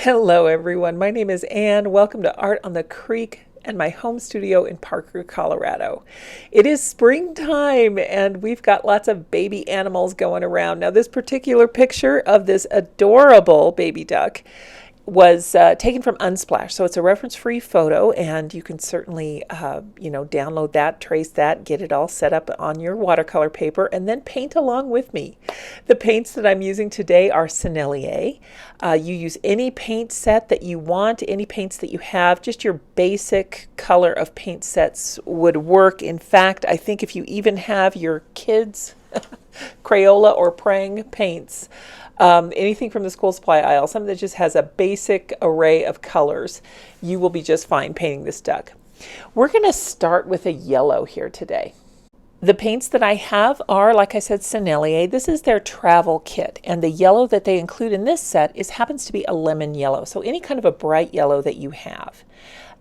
Hello everyone, my name is Anne. Welcome to Art on the Creek and my home studio in Parker, Colorado. It is springtime and we've got lots of baby animals going around. Now this particular picture of this adorable baby duck was taken from Unsplash. So it's a reference-free photo, and you can certainly, download that, trace that, get it all set up on your watercolor paper, and then paint along with me. The paints that I'm using today are Sennelier. You use any paint set that you want, any paints that you have. Just your basic color of paint sets would work. In fact, I think if you even have your kids' Crayola or Prang paints, anything from the school supply aisle, something that just has a basic array of colors, you will be just fine painting this duck. We're going to start with a yellow here today. The paints that I have are, like I said, Sennelier. This is their travel kit, and the yellow that they include in this set happens to be a lemon yellow, so any kind of a bright yellow that you have.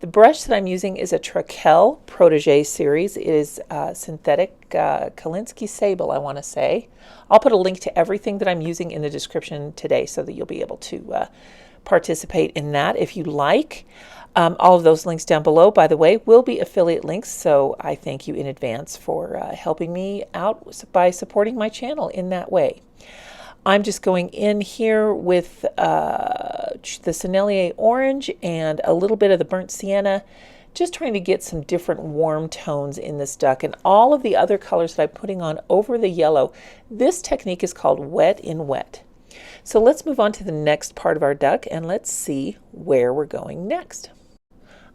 The brush that I'm using is a Trakell Protégé series. It is synthetic Kalinsky Sable, I want to say. I'll put a link to everything that I'm using in the description today so that you'll be able to participate in that if you like. All of those links down below, by the way, will be affiliate links, so I thank you in advance for helping me out by supporting my channel in that way. I'm just going in here with the Sennelier Orange and a little bit of the Burnt Sienna, just trying to get some different warm tones in this duck. And all of the other colors that I'm putting on over the yellow, this technique is called wet in wet. So let's move on to the next part of our duck and let's see where we're going next.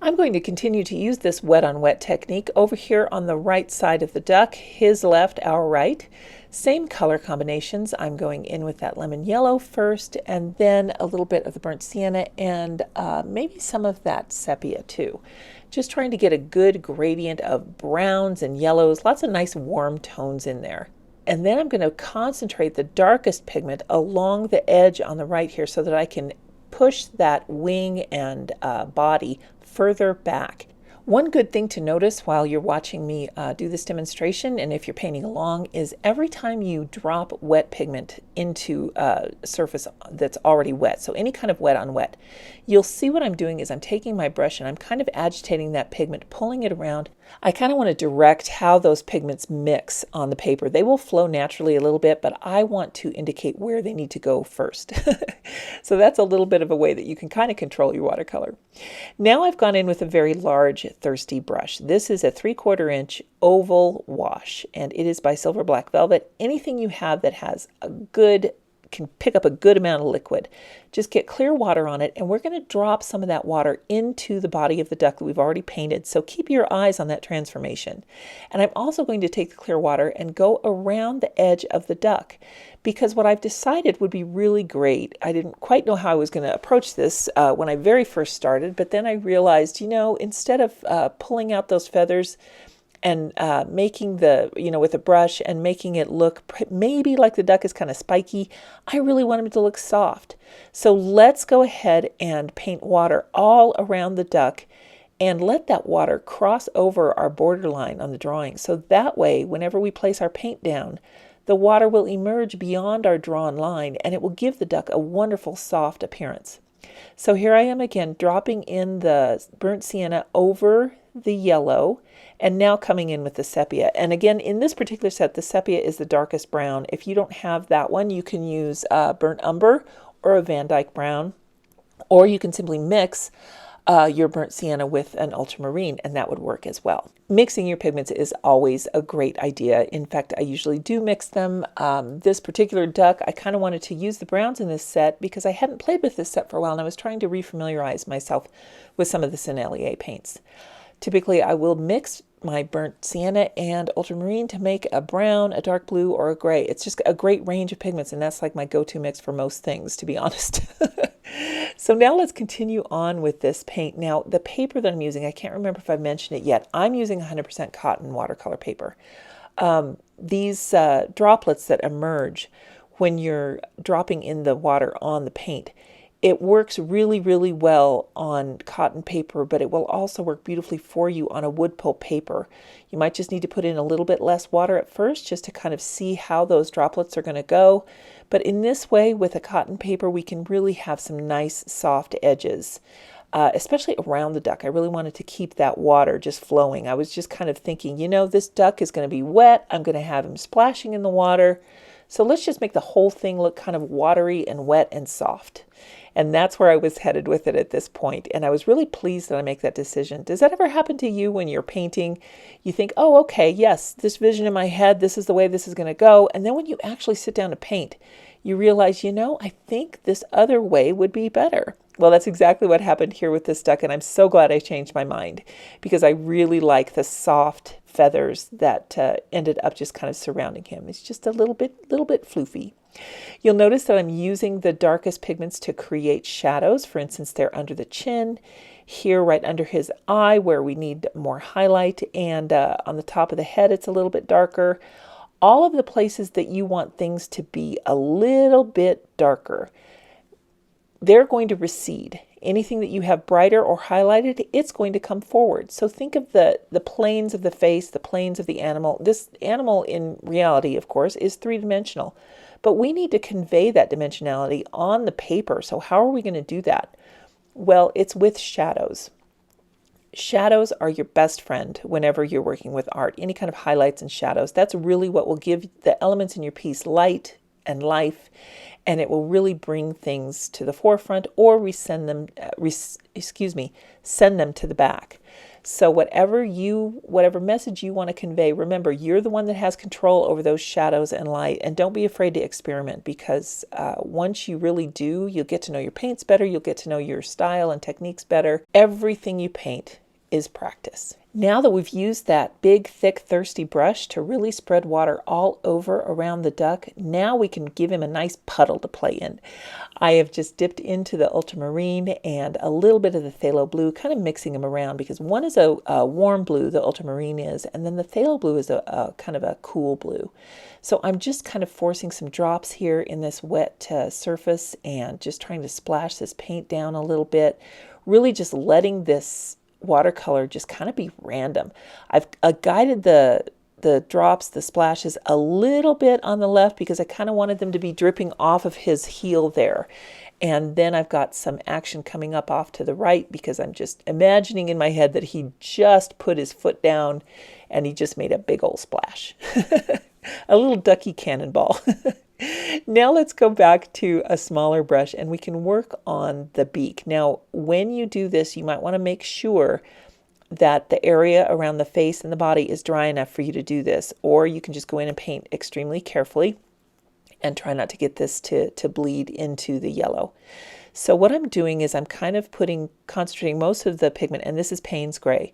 I'm going to continue to use this wet on wet technique over here on the right side of the duck, his left, our right. Same color combinations. I'm going in with that lemon yellow first, and then a little bit of the burnt sienna and maybe some of that sepia too. Just trying to get a good gradient of browns and yellows, lots of nice warm tones in there. And then I'm going to concentrate the darkest pigment along the edge on the right here so that I can push that wing and body further back. One good thing to notice while you're watching me do this demonstration, and if you're painting along, is every time you drop wet pigment into a surface that's already wet, so any kind of wet on wet, you'll see what I'm doing is I'm taking my brush and I'm kind of agitating that pigment, pulling it around. I kind of want to direct how those pigments mix on the paper. They will flow naturally a little bit, but I want to indicate where they need to go first. So that's a little bit of a way that you can kind of control your watercolor. Now I've gone in with a very large thirsty brush. This is a 3/4 inch oval wash, and it is by Silver Black Velvet. Anything you have that has can pick up a good amount of liquid. Just get clear water on it, and we're going to drop some of that water into the body of the duck that we've already painted, so keep your eyes on that transformation. And I'm also going to take the clear water and go around the edge of the duck, because what I've decided would be really great, I didn't quite know how I was going to approach this when I very first started, but then I realized, instead of pulling out those feathers and making with a brush and making it look maybe like the duck is kind of spiky, I really want it to look soft. So let's go ahead and paint water all around the duck and let that water cross over our borderline on the drawing. So that way, whenever we place our paint down, the water will emerge beyond our drawn line and it will give the duck a wonderful soft appearance. So here I am again, dropping in the burnt sienna over the yellow, and now coming in with the sepia. And again, in this particular set, the sepia is the darkest brown. If you don't have that one, you can use burnt umber or a Van Dyke brown, or you can simply mix your burnt sienna with an ultramarine, and that would work as well. Mixing your pigments is always a great idea. In fact, I usually do mix them. This particular duck, I kind of wanted to use the browns in this set because I hadn't played with this set for a while, and I was trying to refamiliarize myself with some of the Sennelier paints. Typically, I will mix my burnt sienna and ultramarine to make a brown, a dark blue, or a gray. It's just a great range of pigments, and that's like my go-to mix for most things, to be honest. So now let's continue on with this paint. Now, the paper that I'm using, I can't remember if I've mentioned it yet. I'm using 100% cotton watercolor paper. These droplets that emerge when you're dropping in the water on the paint, It works really, really well on cotton paper, but it will also work beautifully for you on a wood pulp paper. You might just need to put in a little bit less water at first just to kind of see how those droplets are going to go. But in this way, with a cotton paper, we can really have some nice soft edges, especially around the duck. I really wanted to keep that water just flowing. I was just kind of thinking, this duck is going to be wet. I'm going to have him splashing in the water. So let's just make the whole thing look kind of watery and wet and soft. And that's where I was headed with it at this point. And I was really pleased that I make that decision. Does that ever happen to you when you're painting? You think, oh, okay, yes, this vision in my head, this is the way this is going to go. And then when you actually sit down to paint, you realize, I think this other way would be better. Well, that's exactly what happened here with this duck. And I'm so glad I changed my mind because I really like the soft feathers that ended up just kind of surrounding him. It's just a little bit floofy. You'll notice that I'm using the darkest pigments to create shadows. For instance, they're under the chin, here right under his eye where we need more highlight, and on the top of the head it's a little bit darker. All of the places that you want things to be a little bit darker, they're going to recede. Anything that you have brighter or highlighted, it's going to come forward. So think of the planes of the face, the planes of the animal. This animal in reality, of course, is three-dimensional. But we need to convey that dimensionality on the paper. So how are we going to do that? Well, it's with shadows. Shadows are your best friend whenever you're working with art. Any kind of highlights and shadows. That's really what will give the elements in your piece light and life, and it will really bring things to the forefront or send them to the back. So whatever message you want to convey, remember, you're the one that has control over those shadows and light, and don't be afraid to experiment because once you really do, you'll get to know your paints better, you'll get to know your style and techniques better. Everything you paint is practice. Now that we've used that big, thick, thirsty brush to really spread water all over around the duck, now we can give him a nice puddle to play in. I have just dipped into the ultramarine and a little bit of the phthalo blue, kind of mixing them around because one is a warm blue, the ultramarine is, and then the phthalo blue is a kind of a cool blue. So I'm just kind of forcing some drops here in this wet surface and just trying to splash this paint down a little bit, really just letting this watercolor just kind of be random. I've guided the drops, the splashes a little bit on the left because I kind of wanted them to be dripping off of his heel there. And then I've got some action coming up off to the right because I'm just imagining in my head that he just put his foot down and he just made a big old splash. A little ducky cannonball. Now let's go back to a smaller brush and we can work on the beak. Now, when you do this, you might want to make sure that the area around the face and the body is dry enough for you to do this, or you can just go in and paint extremely carefully and try not to get this to bleed into the yellow. So what I'm doing is I'm kind of concentrating most of the pigment, and this is Payne's Gray,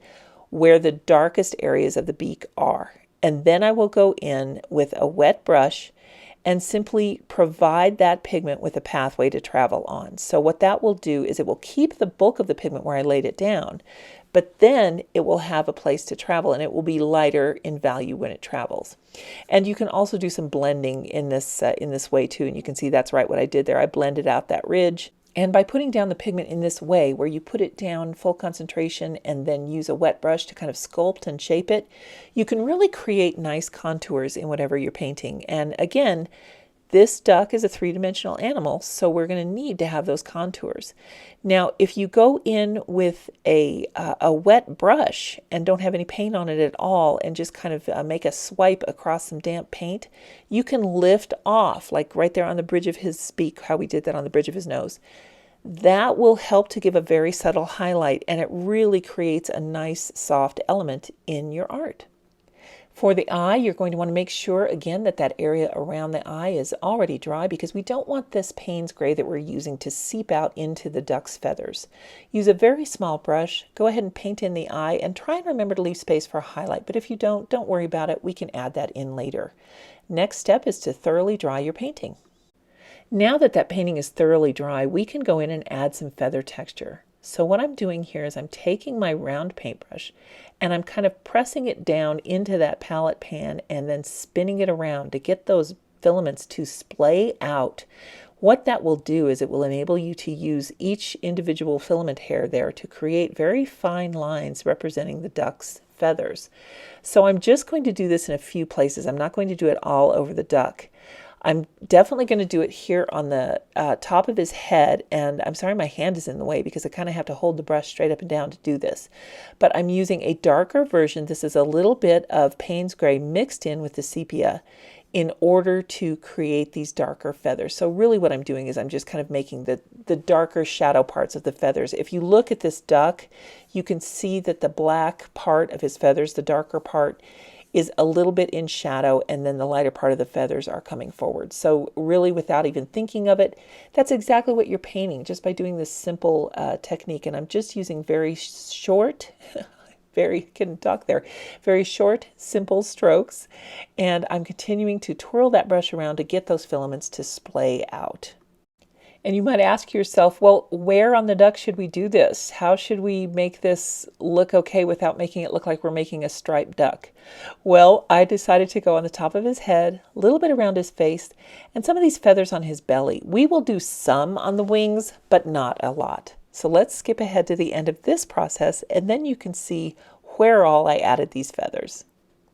where the darkest areas of the beak are. And then I will go in with a wet brush and simply provide that pigment with a pathway to travel on. So what that will do is it will keep the bulk of the pigment where I laid it down, but then it will have a place to travel and it will be lighter in value when it travels. And you can also do some blending in this way too, and you can see that's right what I did there. I blended out that ridge. And by putting down the pigment in this way, where you put it down full concentration and then use a wet brush to kind of sculpt and shape it, you can really create nice contours in whatever you're painting. And again, this duck is a three-dimensional animal, so we're going to need to have those contours. Now, if you go in with a wet brush and don't have any paint on it at all and just kind of make a swipe across some damp paint, you can lift off, like right there on the bridge of his beak, how we did that on the bridge of his nose. That will help to give a very subtle highlight, and it really creates a nice soft element in your art. For the eye, you're going to want to make sure, again, that that area around the eye is already dry because we don't want this Payne's Gray that we're using to seep out into the duck's feathers. Use a very small brush, go ahead and paint in the eye, and try and remember to leave space for a highlight. But if you don't worry about it. We can add that in later. Next step is to thoroughly dry your painting. Now that that painting is thoroughly dry, we can go in and add some feather texture. So what I'm doing here is I'm taking my round paintbrush and I'm kind of pressing it down into that palette pan and then spinning it around to get those filaments to splay out What that will do is it will enable you to use each individual filament hair there to create very fine lines representing the duck's feathers. So I'm just going to do this in a few places. I'm not going to do it all over the duck. I'm definitely going to do it here on the top of his head, and I'm sorry my hand is in the way because I kind of have to hold the brush straight up and down to do this. But I'm using a darker version. This is a little bit of Payne's Gray mixed in with the sepia in order to create these darker feathers. So really what I'm doing is I'm just kind of making the darker shadow parts of the feathers. If you look at this duck, you can see that the black part of his feathers, the darker part, is a little bit in shadow, and then the lighter part of the feathers are coming forward. So really, without even thinking of it, that's exactly what you're painting just by doing this simple technique. And I'm just using very short, couldn't talk there, very short, simple strokes. And I'm continuing to twirl that brush around to get those filaments to splay out. And you might ask yourself, well, where on the duck should we do this? How should we make this look okay without making it look like we're making a striped duck? Well, I decided to go on the top of his head, a little bit around his face, and some of these feathers on his belly. We will do some on the wings, but not a lot. So let's skip ahead to the end of this process, and then you can see where all I added these feathers.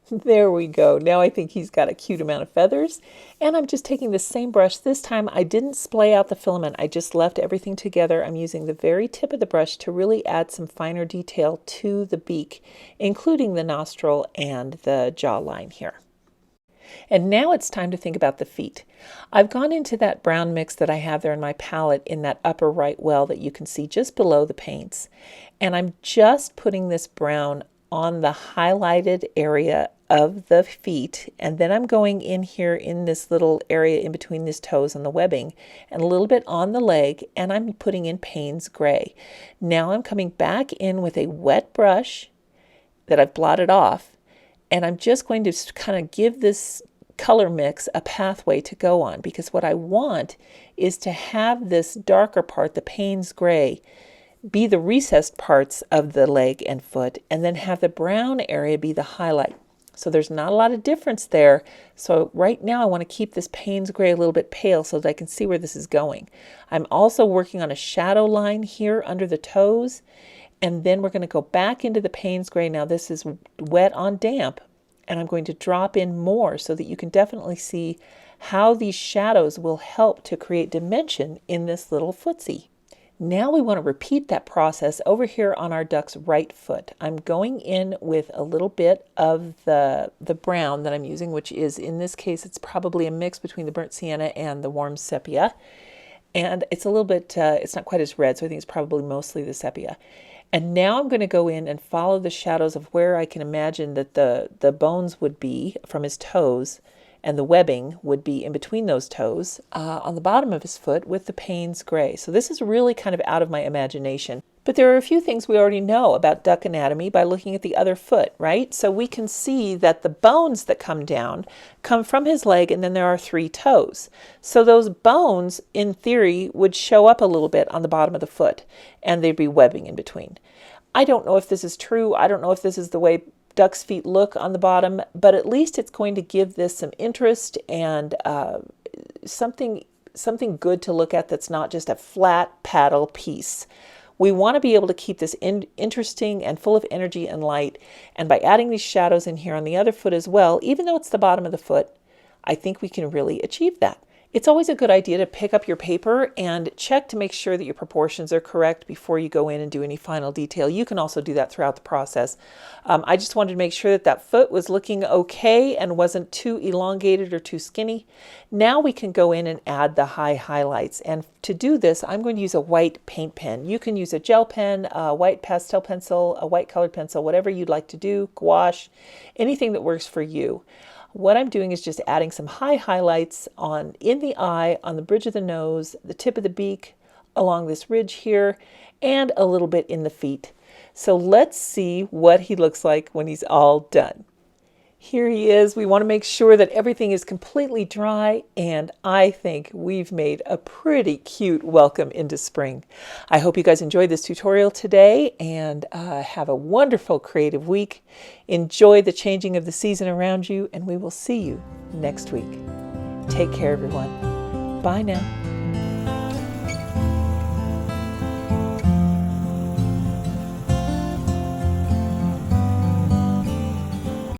There we go. Now I think he's got a cute amount of feathers. And I'm just taking the same brush. This time I didn't splay out the filament. I just left everything together. I'm using the very tip of the brush to really add some finer detail to the beak, including the nostril and the jawline here. And now it's time to think about the feet. I've gone into that brown mix that I have there in my palette in that upper right well that you can see just below the paints. And I'm just putting this brown on the highlighted area of the feet, and then I'm going in here in this little area in between his toes and the webbing, and a little bit on the leg, and I'm putting in Payne's Gray. Now I'm coming back in with a wet brush that I've blotted off, and I'm just going to kind of give this color mix a pathway to go on, because what I want is to have this darker part, the Payne's Gray, be the recessed parts of the leg and foot, and then have the brown area be the highlight. So there's not a lot of difference there. So right now I want to keep this Payne's Gray a little bit pale so that I can see where this is going. I'm also working on a shadow line here under the toes, and then we're going to go back into the Payne's Gray. Now this is wet on damp, and I'm going to drop in more so that you can definitely see how these shadows will help to create dimension in this little footsie. Now we want to repeat that process over here on our duck's right foot. I'm going in with a little bit of the brown that I'm using, which is, in this case, it's probably a mix between the burnt sienna and the warm sepia. And it's a little bit, it's not quite as red, so I think it's probably mostly the sepia. And now I'm going to go in and follow the shadows of where I can imagine that the bones would be from his toes, and the webbing would be in between those toes on the bottom of his foot with the Payne's Gray. So this is really kind of out of my imagination. But there are a few things we already know about duck anatomy by looking at the other foot, right? So we can see that the bones that come down come from his leg, and then there are 3 toes. So those bones, in theory, would show up a little bit on the bottom of the foot, and there'd be webbing in between. I don't know if this is true. I don't know if this is the way duck's feet look on the bottom, but at least it's going to give this some interest and something good to look at that's not just a flat paddle piece. We want to be able to keep this interesting and full of energy and light, and by adding these shadows in here on the other foot as well, even though it's the bottom of the foot, I think we can really achieve that. It's always a good idea to pick up your paper and check to make sure that your proportions are correct before you go in and do any final detail. You can also do that throughout the process. I just wanted to make sure that that foot was looking okay and wasn't too elongated or too skinny. Now we can go in and add the high highlights. And to do this, I'm going to use a white paint pen. You can use a gel pen, a white pastel pencil, a white colored pencil, whatever you'd like to do, gouache, anything that works for you. What I'm doing is just adding some high highlights in the eye, on the bridge of the nose, the tip of the beak, along this ridge here, and a little bit in the feet. So let's see what he looks like when he's all done. Here he is. We want to make sure that everything is completely dry, and I think we've made a pretty cute welcome into spring. I hope you guys enjoyed this tutorial today, and have a wonderful creative week. Enjoy the changing of the season around you, and we will see you next week. Take care, everyone. Bye now.